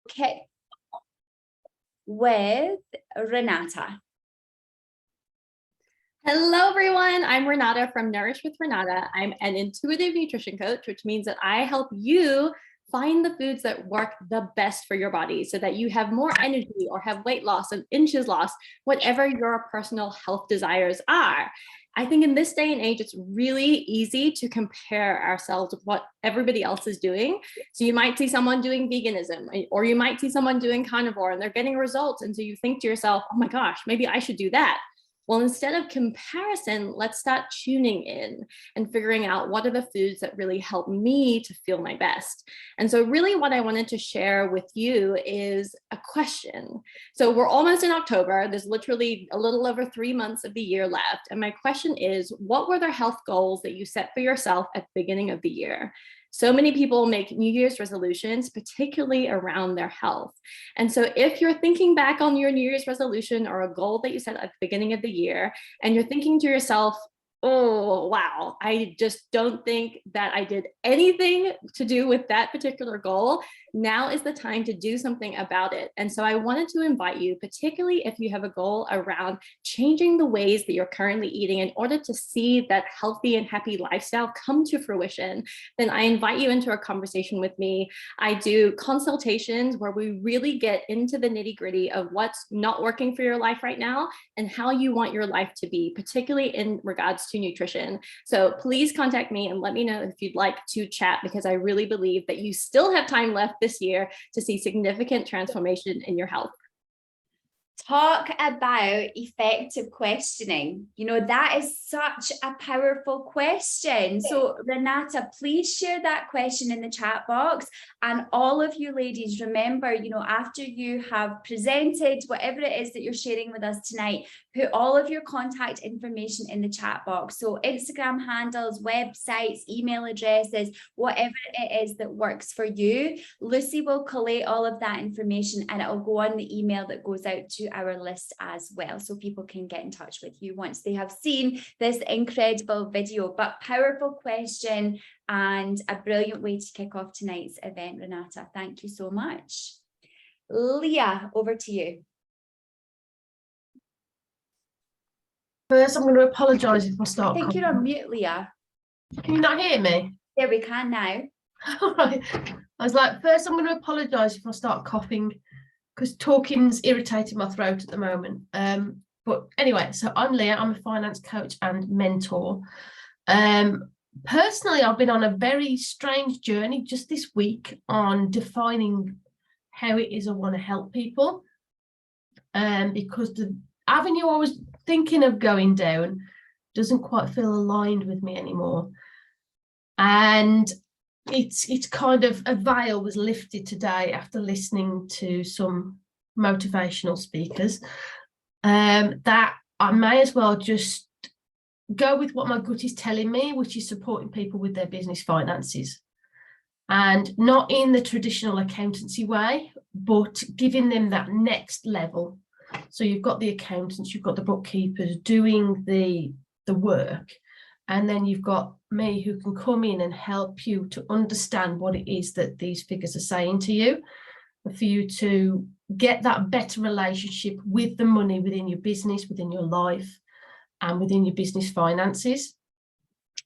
kick with Renata. Hello, everyone. I'm Renata from Nourish with Renata. I'm an intuitive nutrition coach, which means that I help you find the foods that work the best for your body so that you have more energy or have weight loss and inches lost, whatever your personal health desires are. I think in this day and age, it's really easy to compare ourselves with what everybody else is doing. So you might see someone doing veganism, or you might see someone doing carnivore and they're getting results. And so you think to yourself, oh my gosh, maybe I should do that. Well, instead of comparison, let's start tuning in and figuring out what are the foods that really help me to feel my best. And so really what I wanted to share with you is a question. So we're almost in October. There's literally a little over 3 months of the year left. And my question is, what were the health goals that you set for yourself at the beginning of the year? So many people make New Year's resolutions, particularly around their health. And so if you're thinking back on your New Year's resolution or a goal that you set at the beginning of the year, and you're thinking to yourself, oh, wow, I just don't think that I did anything to do with that particular goal. Now is the time to do something about it. And so I wanted to invite you, particularly if you have a goal around changing the ways that you're currently eating in order to see that healthy and happy lifestyle come to fruition, then I invite you into a conversation with me. I do consultations where we really get into the nitty-gritty of what's not working for your life right now and how you want your life to be, particularly in regards to nutrition. So please contact me and let me know if you'd like to chat, because I really believe that you still have time left this year to see significant transformation in your health. Talk about effective questioning. You know, that is such a powerful question. So Renata, please share that question in the chat box. And all of you ladies, remember, you know, after you have presented whatever it is that you're sharing with us tonight, put all of your contact information in the chat box. So Instagram handles, websites, email addresses, whatever it is that works for you. Lucy will collate all of that information and it will go on the email that goes out to our list as well, so people can get in touch with you once they have seen this incredible video. But powerful question and a brilliant way to kick off tonight's event, Renata. Thank you so much. Leah, over to you. First, I'm going to apologise if I start. I think you're on mute, Leah. Can you not hear me? Yeah, we can now. All right. I was like, first, I'm going to apologise if I start coughing, because talking's irritating my throat at the moment. But anyway, so I'm Leah. I'm a finance coach and mentor. Personally, I've been on a very strange journey just this week on defining how it is I want to help people. Because the avenue I was thinking of going down doesn't quite feel aligned with me anymore. And it's kind of a veil was lifted today after listening to some motivational speakers, that I may as well just go with what my gut is telling me, which is supporting people with their business finances, and not in the traditional accountancy way, but giving them that next level. So you've got the accountants, you've got the bookkeepers doing the work, and then you've got me who can come in and help you to understand what it is that these figures are saying to you, for you to get that better relationship with the money within your business, within your life, and within your business finances.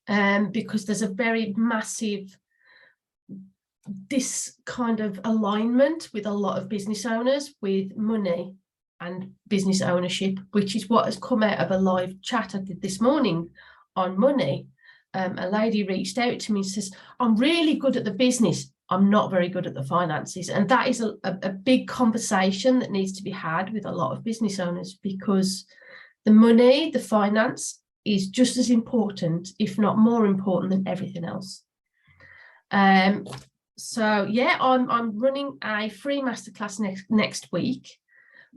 Because there's a very massive this kind of alignment with a lot of business owners with money and business ownership, which is what has come out of a live chat I did this morning on money. A lady reached out to me and says, I'm really good at the business, I'm not very good at the finances. And that is a big conversation that needs to be had with a lot of business owners, because the money, the finance is just as important, if not more important, than everything else. So yeah, I'm running a free masterclass next week,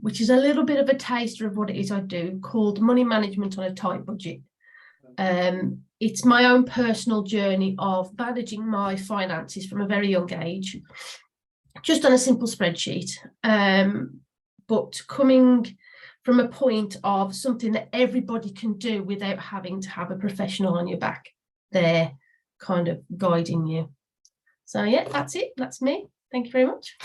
which is a little bit of a taster of what it is I do, called Money Management on a Tight Budget. It's my own personal journey of managing my finances from a very young age, just on a simple spreadsheet, but coming from a point of something that everybody can do without having to have a professional on your back there kind of guiding you. So yeah, that's it. That's me. Thank you very much.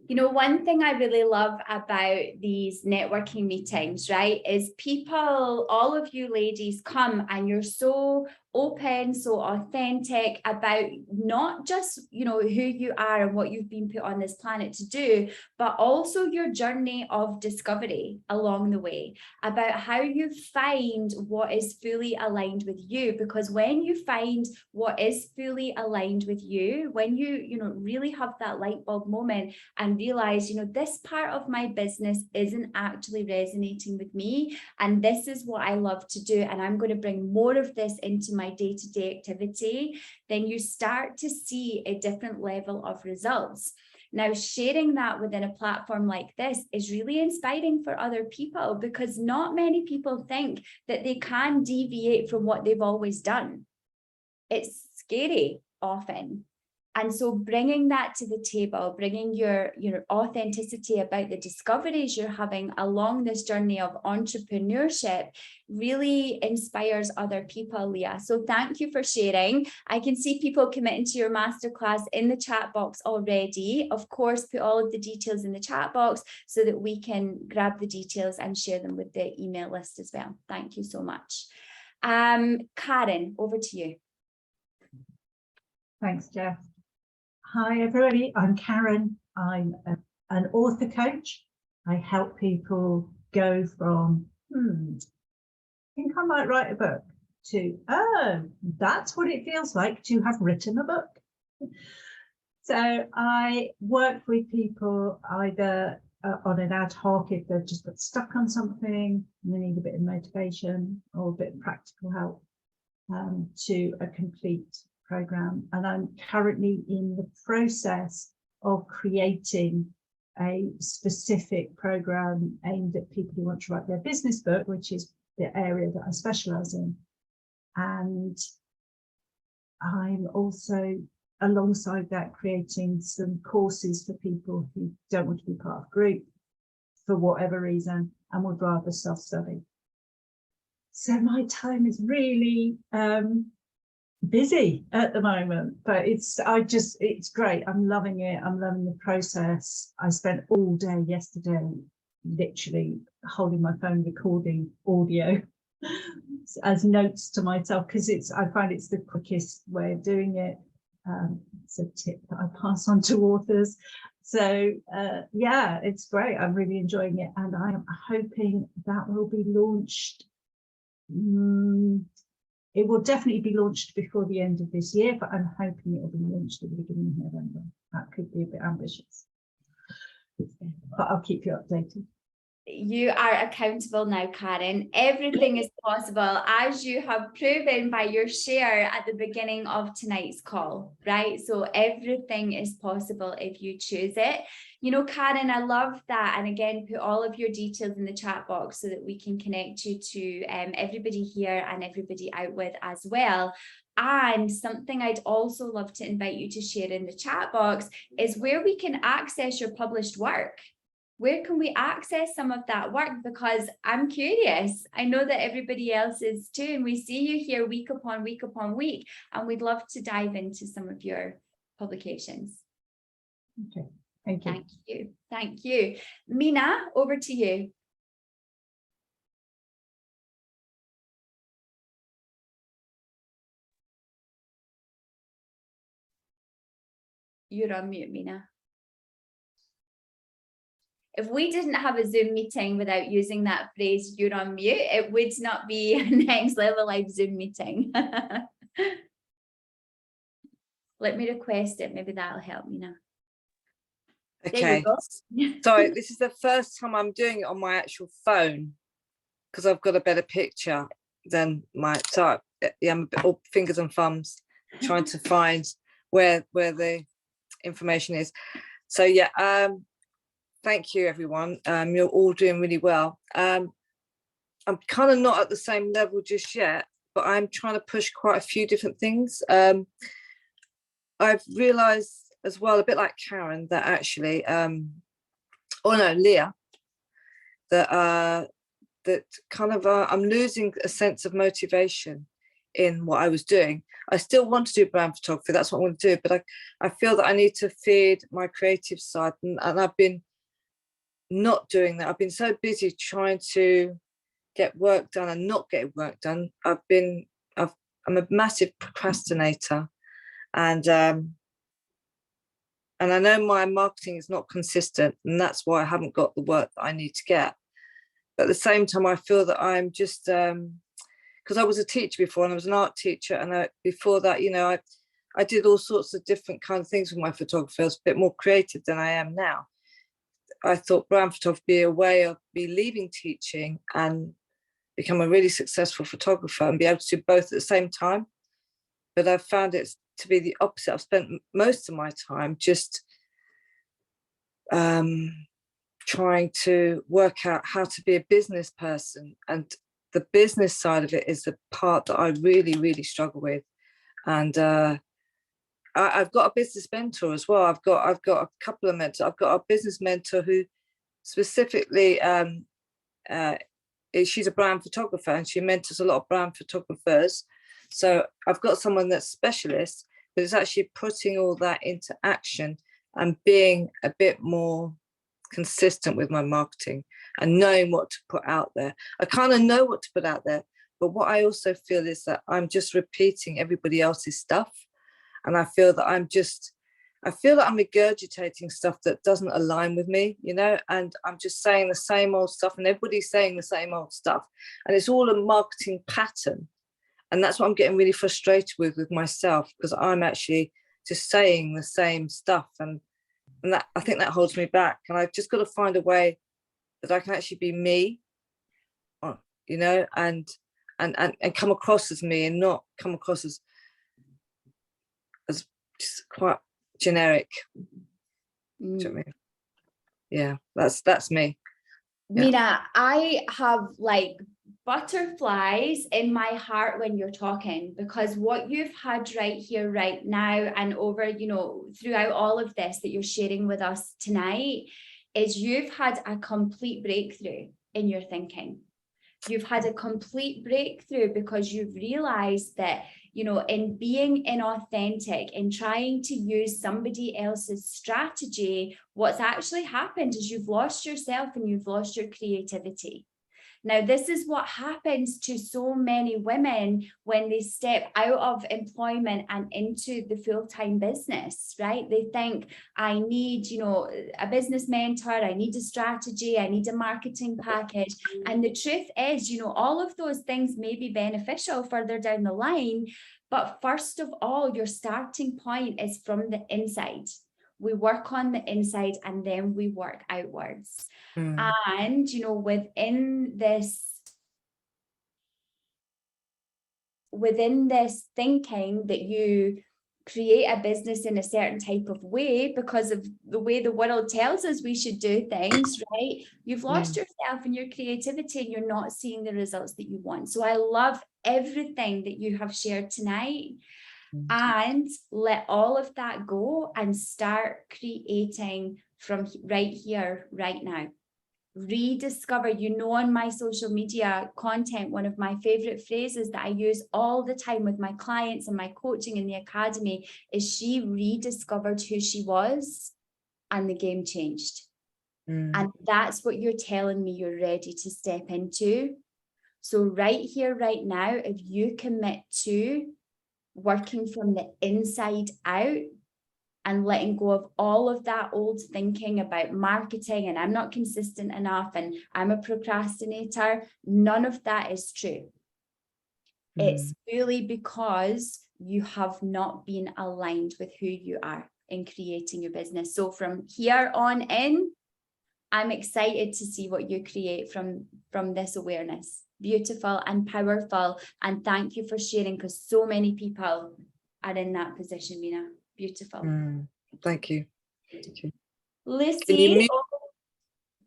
You know, one thing I really love about these networking meetings, right, is people, all of you ladies come and you're so open, so authentic about not just, you know, who you are and what you've been put on this planet to do, but also your journey of discovery along the way, about how you find what is fully aligned with you. Because when you find what is fully aligned with you, when you know, really have that light bulb moment and realize, you know, this part of my business isn't actually resonating with me, and this is what I love to do, and I'm going to bring more of this into my day-to-day activity, then you start to see a different level of results. Now, sharing that within a platform like this is really inspiring for other people, because not many people think that they can deviate from what they've always done. It's scary often. And so bringing that to the table, bringing your authenticity about the discoveries you're having along this journey of entrepreneurship really inspires other people, Leah. So thank you for sharing. I can see people committing to your masterclass in the chat box already. Of course, put all of the details in the chat box so that we can grab the details and share them with the email list as well. Thank you so much. Karen, over to you. Thanks, Jess. Hi, everybody. I'm Karen. I'm an author coach. I help people go from, I think I might write a book, to, oh, that's what it feels like to have written a book. So I work with people either on an ad hoc if they've just got stuck on something and they need a bit of motivation or a bit of practical help, to a complete program. And I'm currently in the process of creating a specific program aimed at people who want to write their business book, which is the area that I specialize in. And I'm also, alongside that, creating some courses for people who don't want to be part of a group for whatever reason and would rather self-study. So my time is really busy at the moment, but it's great. I'm loving it. I'm loving the process. I spent all day yesterday literally holding my phone recording audio as notes to myself, because I find it's the quickest way of doing it. It's a tip that I pass on to authors. So yeah, it's great. I'm really enjoying it, and I am hoping that will be launched. It will definitely be launched before the end of this year, but I'm hoping it will be launched at the beginning of November. That could be a bit ambitious, but I'll keep you updated. You are accountable now, Karen. Everything is possible, as you have proven by your share at the beginning of tonight's call, right? So everything is possible if you choose it. You know, Karen, I love that. And again, put all of your details in the chat box so that we can connect you to everybody here and everybody out with as well. And something I'd also love to invite you to share in the chat box is where we can access your published work. Where can we access some of that work? Because I'm curious. I know that everybody else is too, and we see you here week upon week upon week, and we'd love to dive into some of your publications. Okay, thank you. Thank you. Thank you. Mina, over to you. You're on mute, Mina. If we didn't have a Zoom meeting without using that phrase, you're on mute, it would not be a next level live Zoom meeting. Let me request it. Maybe that'll help me now. Okay. So this is the first time I'm doing it on my actual phone because I've got a better picture than my type. Yeah, I'm a bit all fingers and thumbs trying to find where the information is. So yeah, thank you, everyone. You're all doing really well. I'm kind of not at the same level just yet, but I'm trying to push quite a few different things. I've realised as well, a bit like Karen, that actually, Leah, that kind of I'm losing a sense of motivation in what I was doing. I still want to do brand photography. That's what I want to do. But I feel that I need to feed my creative side. And I've been not doing that. I've been so busy trying to get work done and not getting work done. I'm a massive procrastinator. And I know my marketing is not consistent, and that's why I haven't got the work that I need to get. But at the same time, I feel that I'm just, because I was a teacher before, and I was an art teacher, and before that, you know, I did all sorts of different kind of things with my photography. I was a bit more creative than I am now. I thought brand photography would be a way of me leaving teaching and become a really successful photographer and be able to do both at the same time. But I've found it to be the opposite. I've spent most of my time just trying to work out how to be a business person, and the business side of it is the part that I really, really struggle with. And I've got a business mentor as well. I've got a couple of mentors. I've got a business mentor who specifically she's a brand photographer, and she mentors a lot of brand photographers. So I've got someone that's specialist, but it's actually putting all that into action and being a bit more consistent with my marketing and knowing what to put out there. I kind of know what to put out there, but what I also feel is that I'm just repeating everybody else's stuff. And I feel that I'm regurgitating stuff that doesn't align with me, you know, and I'm just saying the same old stuff, and everybody's saying the same old stuff. And it's all a marketing pattern. And that's what I'm getting really frustrated with myself, because I'm actually just saying the same stuff. And that, I think that holds me back. And I've just got to find a way that I can actually be me, you know, and come across as me, and not come across as just quite generic. Do you know what I mean? Yeah, that's me. Yeah. Mina, I have like butterflies in my heart when you're talking, because what you've had right here, right now, and over, you know, throughout all of this that you're sharing with us tonight, is you've had a complete breakthrough in your thinking. You've had a complete breakthrough because you've realized that, you know, in being inauthentic, in trying to use somebody else's strategy, what's actually happened is you've lost yourself and you've lost your creativity. Now, this is what happens to so many women when they step out of employment and into the full-time business, right? They think, I need, you know, a business mentor, I need a strategy, I need a marketing package. And the truth is, you know, all of those things may be beneficial further down the line. But first of all, your starting point is from the inside. We work on the inside and then we work outwards. And, you know, within this thinking that you create a business in a certain type of way because of the way the world tells us we should do things, right? You've lost yourself and your creativity, and you're not seeing the results that you want. So I love everything that you have shared tonight. And let all of that go and start creating from right here, right now. Rediscover, you know, on my social media content, one of my favorite phrases that I use all the time with my clients and my coaching in the academy is she rediscovered who she was and the game changed. And that's what you're telling me you're ready to step into. So right here, right now, if you commit to working from the inside out and letting go of all of that old thinking about marketing and I'm not consistent enough and I'm a procrastinator, none of that is true. It's purely because you have not been aligned with who you are in creating your business. So from here on in, I'm excited to see what you create from this awareness. Beautiful and powerful. And thank you for sharing, because so many people are in that position, Mina. Beautiful. Thank you. Thank you. Lucy,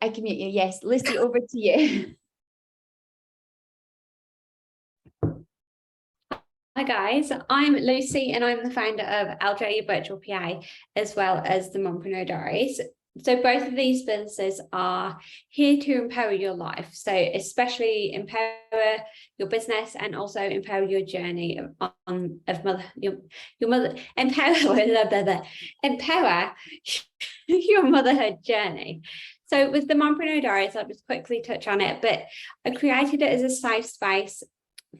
I can mute you. Yes, Lucy, over to you. Hi guys, I'm Lucy and I'm the founder of LJ Virtual PA as well as the Mompreneur Diaries. So both of these businesses are here to empower your life. So especially empower your business and also empower your journey of empower your motherhood journey. So with the Mompreneur Diaries, I'll just quickly touch on it, but I created it as a safe space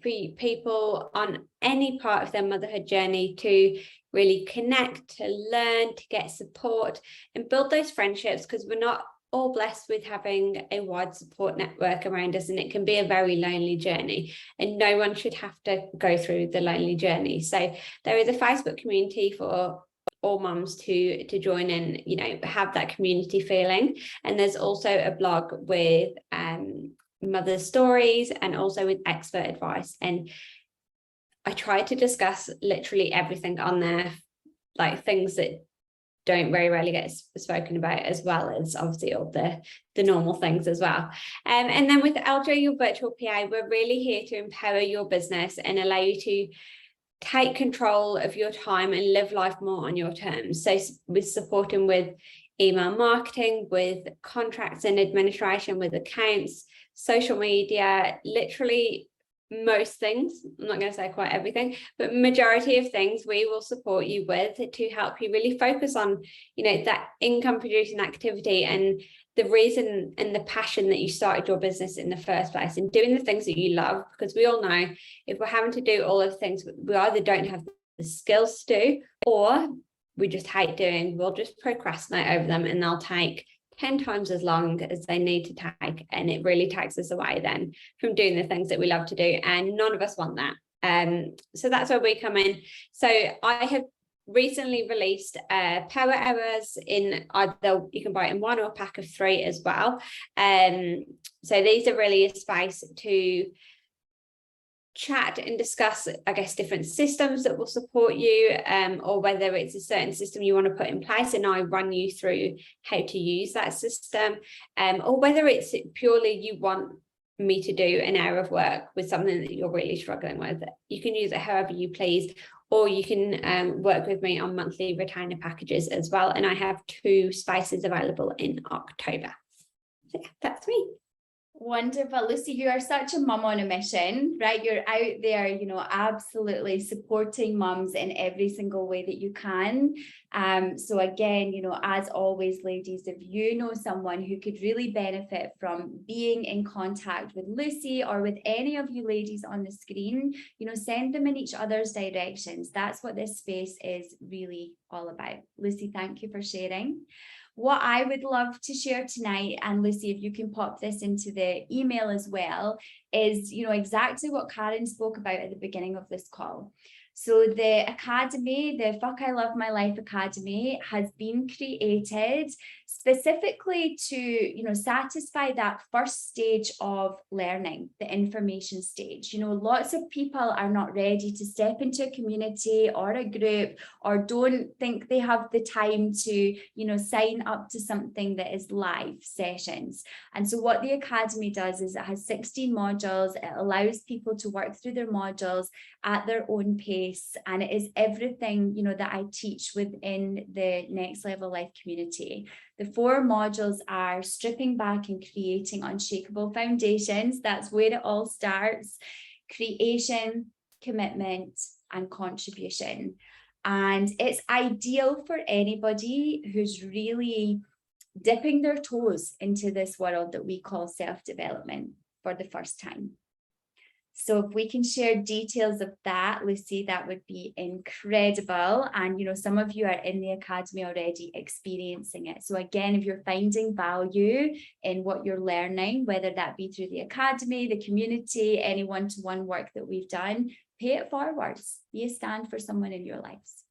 for people on any part of their motherhood journey to really connect, to learn, to get support and build those friendships, because we're not all blessed with having a wide support network around us, and it can be a very lonely journey, and no one should have to go through the lonely journey. So there is a Facebook community for all mums to join in, you know, have that community feeling. And there's also a blog with mother stories and also with expert advice, and I try to discuss literally everything on there, like things that don't very rarely get spoken about, as well as obviously all the normal things as well. And then with LJ, your virtual PA, we're really here to empower your business and allow you to take control of your time and live life more on your terms. So we're supporting with email marketing, with contracts and administration, with accounts, social media, literally most things. I'm not going to say quite everything, but majority of things we will support you with to help you really focus on, you know, that income producing activity and the reason and the passion that you started your business in the first place, and doing the things that you love. Because we all know if we're having to do all of the things we either don't have the skills to do, or we just hate doing, we'll just procrastinate over them and they'll take 10 times as long as they need to take, and it really takes us away then from doing the things that we love to do, and none of us want that. So that's where we come in. So I have recently released power hours in either, you can buy it in one or a pack of 3 as well. So these are really a space to chat and discuss, I guess, different systems that will support you, or whether it's a certain system you want to put in place and I run you through how to use that system, or whether it's purely you want me to do an hour of work with something that you're really struggling with. You can use it however you please, or you can work with me on monthly retainer packages as well. And I have 2 spaces available in October. So yeah, that's me. Wonderful. Lucy, you are such a mum on a mission, right? You're out there, you know, absolutely supporting mums in every single way that you can. So again, you know, as always, ladies, if you know someone who could really benefit from being in contact with Lucy or with any of you ladies on the screen, you know, send them in each other's directions. That's what this space is really all about. Lucy, thank you for sharing. What I would love to share tonight, and Lucy, if you can pop this into the email as well, is, you know, exactly what Karen spoke about at the beginning of this call. So the Academy, the Fuck I Love My Life Academy, has been created specifically to, you know, satisfy that first stage of learning, the information stage. You know, lots of people are not ready to step into a community or a group, or don't think they have the time to, you know, sign up to something that is live sessions. And so what the Academy does is it has 16 modules. It allows people to work through their modules at their own pace, and it is everything, you know, that I teach within the Next Level Life community. The 4 modules are stripping back and creating unshakable foundations. That's where it all starts. Creation, commitment, and contribution. And it's ideal for anybody who's really dipping their toes into this world that we call self-development for the first time. So if we can share details of that, Lucy, that would be incredible. And, you know, some of you are in the Academy already experiencing it. So again, if you're finding value in what you're learning, whether that be through the Academy, the community, any one-to-one work that we've done, pay it forward. Be a stand for someone in your lives.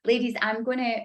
Ladies, I'm going to